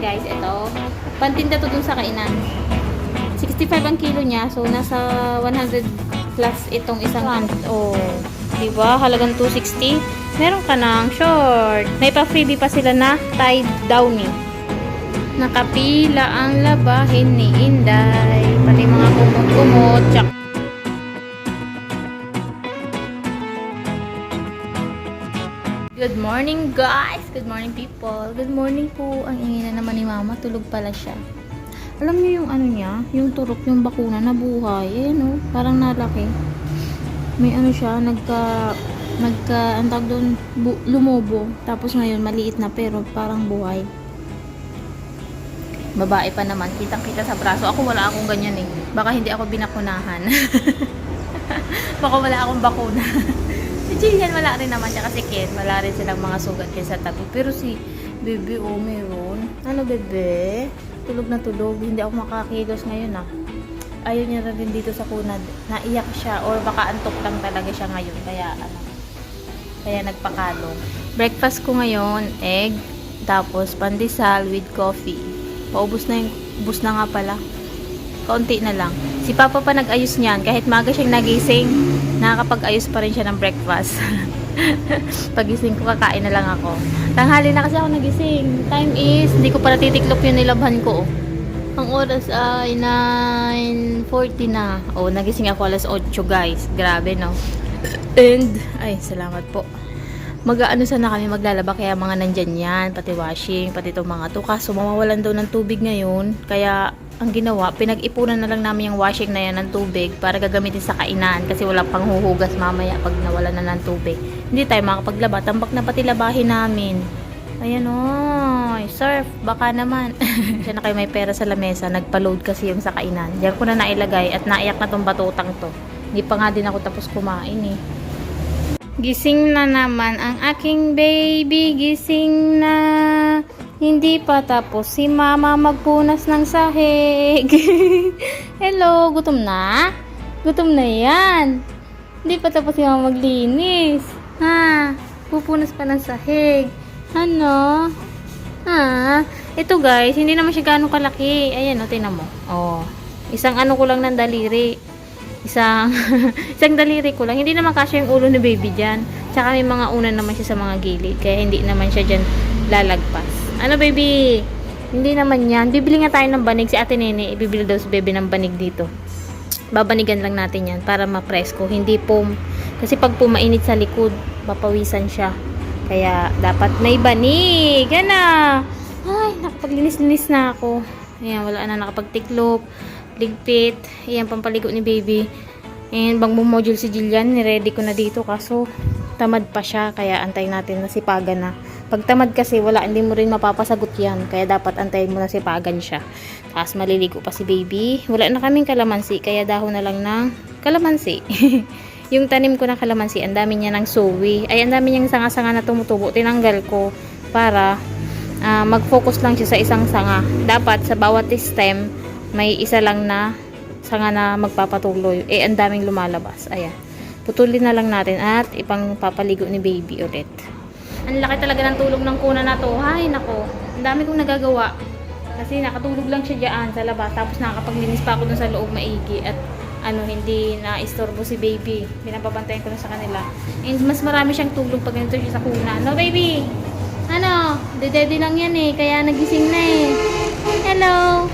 guys, ito. Pantinda to dun sa kainan. 65 ang kilo niya. So, nasa 100 plus itong isang oh. Diba? Halagang 260. Meron ka ng short. May pa-freebie pa sila na Tide Downy. Nakapila ang labahin ni Inday. Pati mga kumot-kumot. Tsak. Good morning guys! Good morning people! Good morning po! Ang ingay na naman ni mama. Tulog pala siya. Alam niyo yung ano niya? Yung turok, yung bakuna na buhay. Eh no? Parang nalaki. May ano siya, ang tawag doon, lumobo. Tapos ngayon, maliit na pero parang buhay. Babae pa naman. Kitang-kita sa braso. Ako wala akong ganyan eh. Baka hindi ako binakunahan. Baka wala akong bakuna. Si Jillian wala rin naman siya kasi Ken. Wala rin silang mga sugat kaya sa tabi. Pero si Bebe, oh, meron. Ano, Bebe? Tulog na tulog. Hindi ako makakilos ngayon ah. Ayaw niya rin dito sa kunad. Naiyak siya or baka antok lang talaga siya ngayon. Kaya nagpakalong. Breakfast ko ngayon, egg, tapos pandesal with coffee. Paubos na nga pala. Kaunti na lang. Si Papa pa nag-ayos niyan. Kahit maaga siyang nagising, nakakapag-ayos pa rin siya ng breakfast. Pagising ko, kakain na lang ako. Tanghali na kasi ako nagising. Time is, hindi ko pa natitiklop yung nilabhan ko. Ang oras ay 9:40 na. Oh, nagising ako alas 8 guys. Grabe no. And, ay, salamat po. Mag-aano sana kami maglalaba kaya mga nandyan yan. Pati washing, pati itong mga to. Kaso mawawalan daw ng tubig ngayon. Kaya, ang ginawa, pinag-ipunan na lang namin yung washing na yan ng tubig para gagamitin sa kainan. Kasi wala pang huhugas mamaya pag nawalan na ng tubig. Hindi tayo makapaglaba. Tambak na pati labahin namin. Ayan o, surf, baka naman. Siya na kayo may pera sa lamesa, nagpa-load kasi yung sa kainan. Diyan ko na nailagay at naiyak na tong batutang to. Hindi pa nga din ako tapos kumain eh. Gising na naman ang aking baby, gising na. Hindi pa tapos si mama magpunas ng sahig. Hello, gutom na? Gutom na yan. Hindi pa tapos si mama maglinis. Ha, pupunas pa ng sahig. Ano? Ha? Ito guys, hindi naman siya gaano kalaki. Ayan o, tinan mo. Oh, isang ano ko lang ng daliri. Isang daliri ko lang. Hindi naman kasya yung ulo ni baby dyan. Tsaka may mga unan naman siya sa mga gilid. Kaya hindi naman siya dyan lalagpas. Ano baby? Hindi naman yan. Bibili nga tayo ng banig. Si Ate Nene, ibibili daw si baby ng banig dito. Babanigan lang natin yan para ma-presko. Hindi po, kasi pag pumainit sa likod, papawisan siya. Kaya, dapat may banig. Yan na. Ay, nakapaglinis-linis na ako. Ayan, wala na nakapagtiklop. Ligpit. Ayan, pampaligo ni baby. And, bang module si Jillian. Niready ko na dito. Kaso, tamad pa siya. Kaya, antayin natin na sipagan na. Pag tamad kasi, hindi mo rin mapapasagot yan. Kaya, dapat antayin mo na sipagan siya. Tapos, maliligo pa si baby. Wala na kaming kalamansi. Kaya, dahon na lang ng kalamansi. Yung tanim ko na kalamansi, ang dami niya ng sowi. Ay, ang dami niyang sanga-sanga na tumutubo. Tinanggal ko para mag-focus lang siya sa isang sanga. Dapat sa bawat stem, may isa lang na sanga na magpapatuloy. Eh, ang daming lumalabas. Ayan. Putulin na lang natin at ipang papaligo ni baby ulit. Ang laki talaga ng tulog ng kuna na to. Hay, nako. Ang dami kong nagagawa. Kasi nakatulog lang siya dyan sa labas. Tapos nakapaglinis pa ako dun sa loob maigi. At hindi na istorbo si baby. Pinapabantayan ko na sa kanila. And mas marami siyang tulog pag ganito siya sa kuna. No, baby? Ano? Dedede lang yan eh. Kaya nagising na eh. Hello?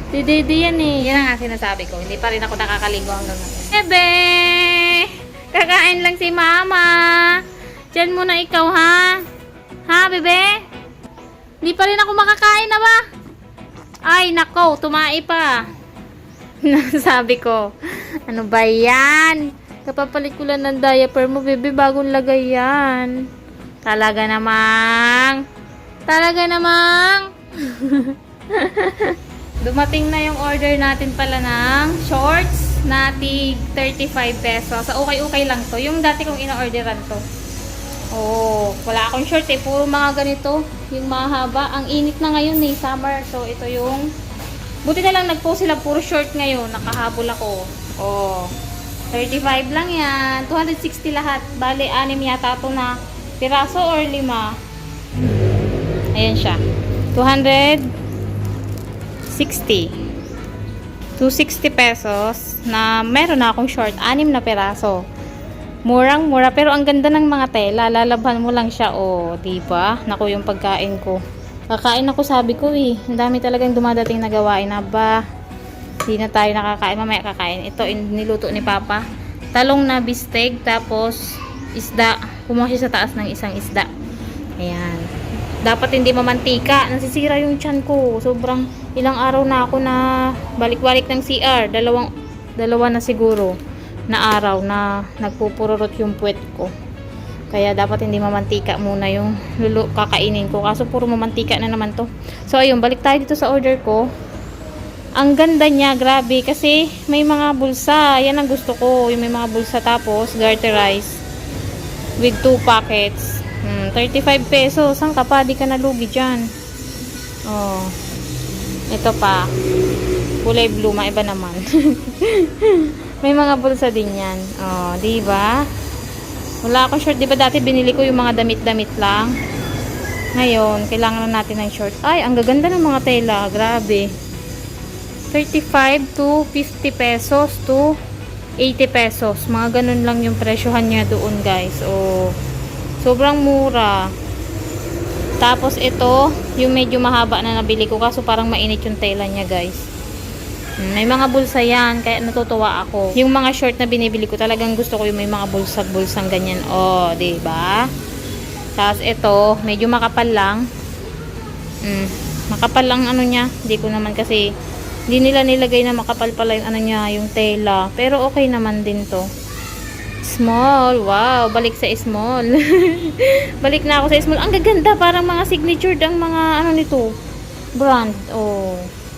Dedede yan eh. Yan ang sinasabi ko. Hindi pa rin ako nakakaligo hanggang ngayon. Bebe! Kakain lang si mama. Diyan muna ikaw ha? Ha, bebe? Hindi pa rin ako makakain na ba? Ay, nako. Tumai pa. Sabi ko, ano ba yan? Kapapalit ko lang ng diaper mo, bebe, bagong lagay yan. Talaga namang. Dumating na yung order natin pala ng shorts na tig 35 pesos. So, okay lang to. Yung dati kong ina-orderan to. Oh, wala akong short eh. Puro mga ganito. Yung mahaba. Ang init na ngayon eh, summer. So, ito yung buti na lang nag-post sila puro short ngayon. Nakahabol ako. Oh. 35 lang yan. 260 lahat. Bale, 6 yata ito na piraso or 5. Ayan siya. 260 pesos na meron na akong short. 6 na peraso. Murang-mura. Pero ang ganda ng mga tela. Lalabhan mo lang siya. O, diba? Naku, yung pagkain ko. Kakain ako, sabi ko eh. Ang dami talagang dumadating na gawain. Aba, hindi na tayo nakakain. Mamaya kakain. Ito, niluto ni Papa. Talong na bisteg. Tapos, isda. Kumuha siya sa taas ng isang isda. Ayan. Dapat hindi mamantika. Nasisira yung tiyan ko. Sobrang ilang araw na ako na balik-balik ng CR. Dalawa na siguro na araw na nagpupururot yung puwet ko. Kaya dapat hindi mamantika muna yung kakainin ko. Kaso puro mamantika na naman to. So ayun, balik tayo dito sa order ko. Ang ganda niya, grabe. Kasi may mga bulsa. Yan ang gusto ko. Yung may mga bulsa, tapos garterized with 2 packets. 35 pesos. Saan ka pa? Di ka nalugi dyan. Oh. Ito pa. Kulay blue. Maiba naman. May mga bulsa din yan. Oh, diba? Wala akong short. Diba dati binili ko yung mga damit-damit lang. Ngayon, kailangan na natin ng short. Ay, ang gaganda ng mga tela. Grabe. 35 to 50 pesos to 80 pesos. Mga ganun lang yung presyohan niya doon, guys. Oh, sobrang mura. Tapos ito, yung medyo mahaba na nabili ko. Kaso parang mainit yung tela niya, guys. May mga bulsa yan, kaya natutuwa ako. Yung mga short na binibili ko, talagang gusto ko yung may mga bulsang ganyan. Oh, diba? Tapos ito, medyo makapal lang. Makapal lang ano niya. Hindi ko naman kasi, hindi nila nilagay na makapal pala yung ano niya, yung tela. Pero okay naman din to. Small, wow, balik sa small. Balik na ako sa small. Ang gaganda, parang mga signature ang mga ano nito, brand. Oh,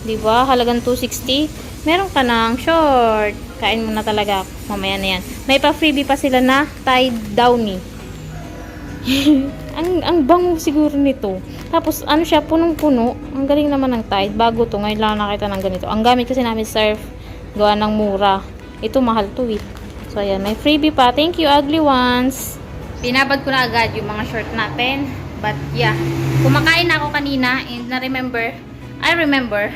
diba? Halagang 260. Meron ka ng short. Kain mo na talaga. Mamaya na yan. May pa freebie pa sila na tie downy. ang bango siguro nito. Tapos ano siya, punong-puno. Ang galing naman ng Tide. Bago to, ngayon lang nakita ng ganito. Ang gamit kasi namin surf, gawa ng mura. Ito mahal to eh. So ayan, may freebie pa. Thank you, ugly ones. Pinabad ko na agad yung mga short natin. But yeah, kumakain na ako kanina and I remember.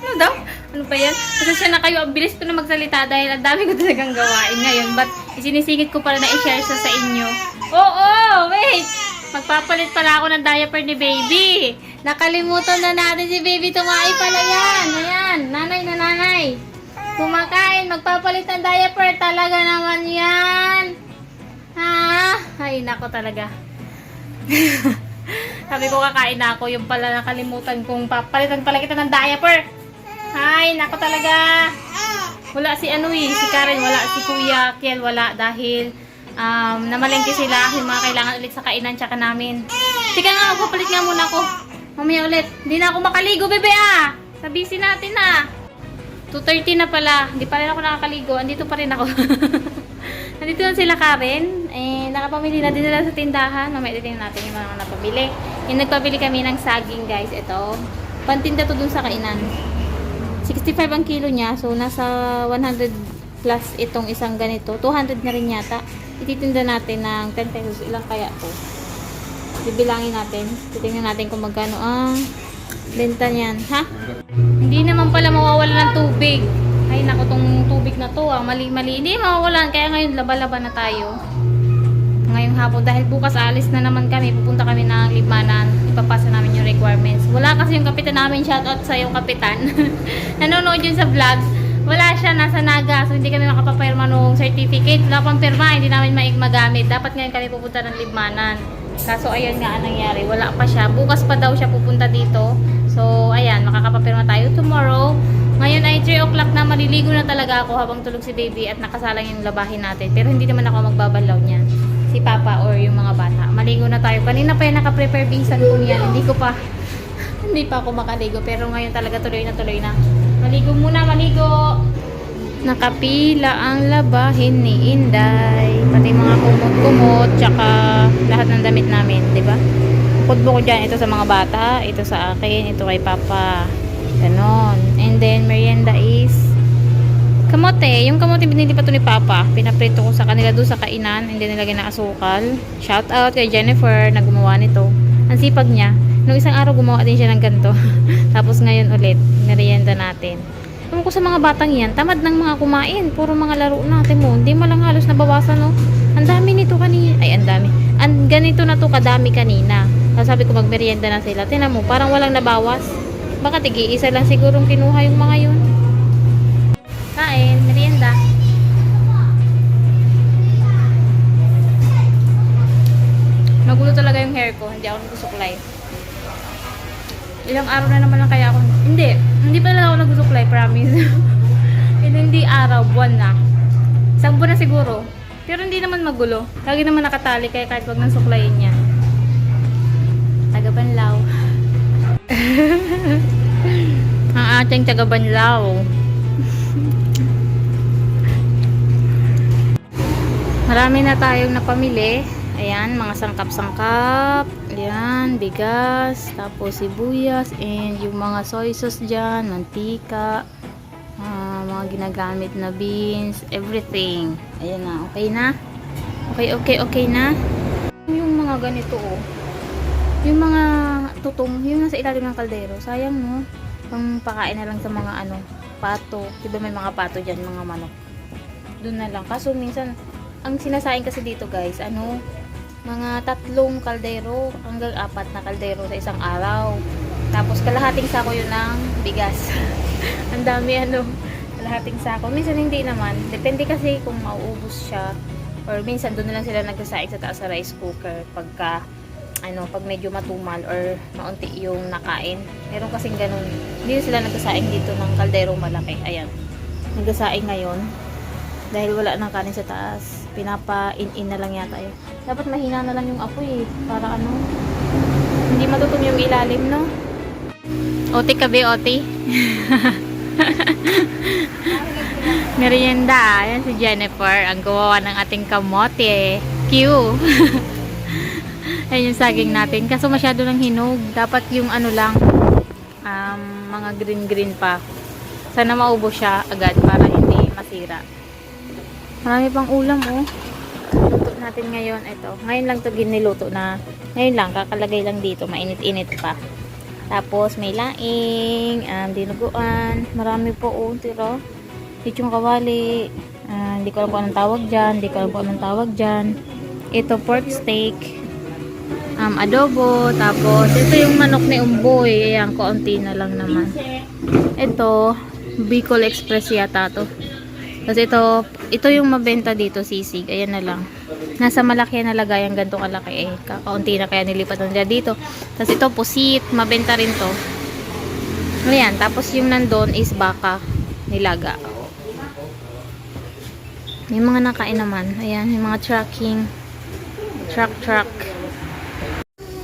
Ano daw? Ano pa yan? Pasensya na kayo, ang bilis ko na magsalita dahil ang dami ko talagang gawain ngayon. But isinisingit ko pala na i-share sa inyo. Oh, wait! Magpapalit pala ako ng diaper ni baby. Nakalimutan na natin si baby. Tumae pala yan. Ayan, nanay na nanay. Kumakain, magpapalit ng diaper. Talaga naman yan. Ha? Ay, nako talaga. Sabi ko kakain na ako. Yung pala nakalimutan kong papalitan pala kita ng diaper. Ay, nako talaga. Wala si si Karen, wala si Kuya Kiel, wala dahil namalengke sila, yung mga kailangan ulit sa kainan tsaka namin. Sige nga, magpapalit nga muna ako. Mamaya ulit. Hindi na ako makaligo, bebe ah. Sa busy natin ah. 2:30 na pala. Hindi pa rin ako nakakaligo. Andito pa rin ako. Nandito na sila Karen. Nakapamili na din nila sa tindahan. Mamaya titingnan natin yung mga napabili. Yung nagpabili kami ng saging, guys. Ito. Pantinda to dun sa kainan. 65 ang kilo niya. So, nasa 100 plus itong isang ganito. 200 na rin yata. Ititinda natin ng 10 pesos. Ilang kaya po? Bibilangin natin. Titingnan natin kung magkano ang benta niyan. Ha? Hindi naman pala mawawala ng tubig. Ay, naku, tong tubig na to. Mali-mali. Hindi mawawalan. Kaya ngayon, laba-laba na tayo. Ngayong hapon. Dahil bukas alis na naman kami. Pupunta kami ng Libmanan. Ipapasa namin yung requirements. Wala kasi yung kapitan namin. Shoutout sa yung kapitan. Nanonood yun sa vlog. Wala siya, nasa Naga. So, hindi kami makapapirma nung certificate. Wala pang pirma, hindi namin magamit. Dapat ngayon kami pupunta ng Libmanan. Kaso, ayan nga ang nangyari. Wala pa siya. Bukas pa daw siya pupunta dito. So, ayan, makakapapirma tayo tomorrow. Ngayon ay 3 o'clock na. Maliligo na talaga ako habang tulog si baby at nakasalang yung labahin natin. Pero hindi naman ako magbabalaw niya. Si Papa or yung mga bata. Maligo na tayo. Kanina pa yung nakaprepare bisan ko niyan. Hindi pa ako makaligo. Pero ngayon talaga tuloy na. Maligo muna, maligo. Nakapila ang labahin ni Inday. Pati mga kumot-kumot, tsaka lahat ng damit namin, di ba? Bukod-bukod dyan, ito sa mga bata, ito sa akin, ito kay Papa. Ganon. And then, merienda is kamote. Yung kamote binili pa to ni Papa. Pinaprito ko sa kanila doon sa kainan. And then, nilagay na asukal. Shout out kay Jennifer na gumawa nito. Ang sipag niya. Nung isang araw gumawa din siya ng ganito. Tapos ngayon ulit, merienda natin. Ewan ko sa mga batang yan, tamad ng mga kumain. Puro mga laro natin mo. Hindi mo lang halos nabawasan, no? Ang dami nito kanina. Ay, ang dami. Ganito na to kadami kanina. Tapos sabi ko magmerienda na sila. Tingnan mo, parang walang nabawas. Baka tigi-isa lang sigurong kinuha yung mga yun. Kain, merienda. Magulo talaga yung hair ko. Hindi ako nagsusuklay. Ilang araw na naman lang kaya ako. Hindi pa lang ako nagsusuklay, promise. Hindi araw, buwan na. Isang buwan na siguro. Pero hindi naman magulo. Lagi naman nakatali kaya kahit wag nang suklayin niya. Taga-Banlaw. Ang ating taga-Banlaw. Marami na tayong napamili. Ayan, mga sangkap-sangkap. Ayan, bigas. Tapos sibuyas. And yung mga soy sauce dyan. Mantika. Mga ginagamit na beans. Everything. Ayan na. Okay na? Okay na? Yung mga ganito, oh. Yung mga tutong. Yung nasa ilalim ng kaldero. Sayang, no? Pang pakain na lang sa mga pato. Diba may mga pato dyan, mga manok. Doon na lang. Kaso minsan, ang sinasaing kasi dito, guys, mga 3 kaldero hanggang 4 na kaldero sa isang araw. Tapos kalahating sako yun ng bigas. Ang dami kalahating sako. Minsan hindi naman. Depende kasi kung mauubos siya. Or minsan doon na lang sila nagsasaing sa taas sa rice cooker pagka pag medyo matumal or maunti yung nakain. Meron kasing ganun. Hindi sila nagsasaing dito ng kaldero malaki. Ayan. Nagsasaing ngayon. Dahil wala nang kanin sa taas. Pinapa-in-in na lang yata yun. Dapat mahina na lang yung apoy para hindi matutom yung ilalim, no? Oti kabe, oti. Merienda. Ayan si Jennifer. Ang gawawa ng ating kamote. Q. Ayan yung saging natin. Kaso masyado ng hinog. Dapat yung mga green pa. Sana maubos siya agad para hindi masira. Marami pang ulam, oh. Luto natin ngayon. Ito. Ngayon lang to giniluto na. Ngayon lang. Kakalagay lang dito. Mainit-init pa. Tapos, may laing. Dinuguan. Marami po, oh. Tiro. Yung kawali. Hindi ko alam kung anong tawag dyan. Ito, pork steak. Adobo. Tapos, ito yung manok ni Umboy. Ayan, kaunti na lang naman. Ito, Bicol Express yata to. Tapos ito yung mabenta dito, sisig. Ayan na lang. Nasa malaki na lagayan, ganito kalaki kakaunti na kaya nilipat nila dito. Tapos ito, pusit. Mabenta rin to. Ayan. Tapos yung nandun is baka nilaga. May mga nakain naman. Ayan, yung mga truck.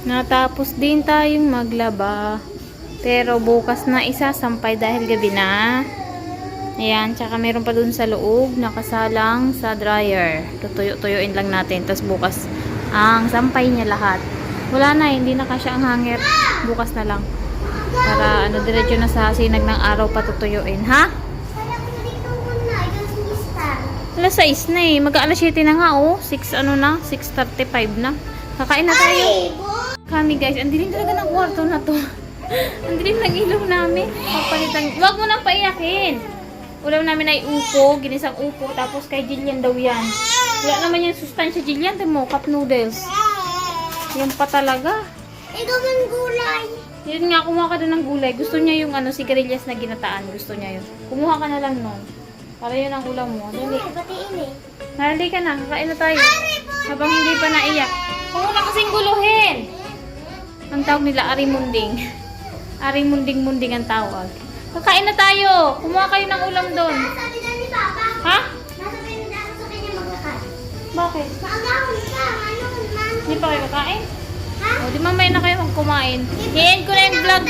Natapos din tayong maglaba. Pero bukas na isasampay dahil gabi na. Ayan, tsaka meron pa dun sa loob, nakasalang sa dryer. Tutuyo-tuyuin lang natin. Tapos bukas, ang sampay niya lahat. Wala na, hindi na kasya ang hanger. Bukas na lang. Para diretso na sa sinag ng araw patutuyuin. Ha? Alas 6 na eh. Mag-aalas 7 na nga, oh. 6:35 na. Kakain na tayo. Kami, guys. Ang dilim talaga ng kwarto na to. Ang dilim ng ilong namin. Papalitan. Huwag mo nang paiyakin. Ulam namin ay upo, ginisang upo, tapos kay Jillian daw yan. Wala naman yung sustansya, Jillian. Timo, cup noodles. Yan pa talaga. Ikaw ng gulay. Yun nga, kumuha ka doon ng gulay. Gusto niya yung sigarilyas na ginataan. Gusto niya yun. Kumuha ka na lang nun. Para yun ang ulam mo. Dali. Batiin eh. Dali ka na, kakain na tayo. Habang hindi pa naiyak. Huwag mo na kasing guluhin. Ang tawag nila, arimunding. Arimunding-munding ang tawag. Kakain na tayo. Kumuha kayo ng ulam doon. Sabi na ni Papa. Ha? Nasabi na sa kanya maglakad. Bakit? Maagahon ka. Hindi pa kayo kakain? Ha? O, di mamaya na kayo kumain. I-end ko na yung vlog.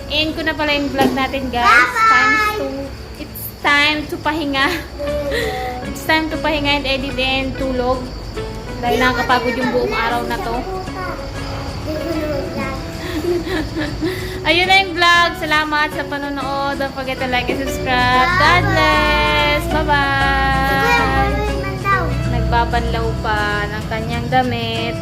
I-end ko na pala yung vlog natin, guys. It's time to pahinga. It's time to pahinga and edit and tulog. Dahil nakakapagod yung buong araw na to. Ayun na yung vlog. Salamat sa panonood. Don't forget to like and subscribe. God bless. Bye-bye. Nagbabanlaw pa ng kanyang damit.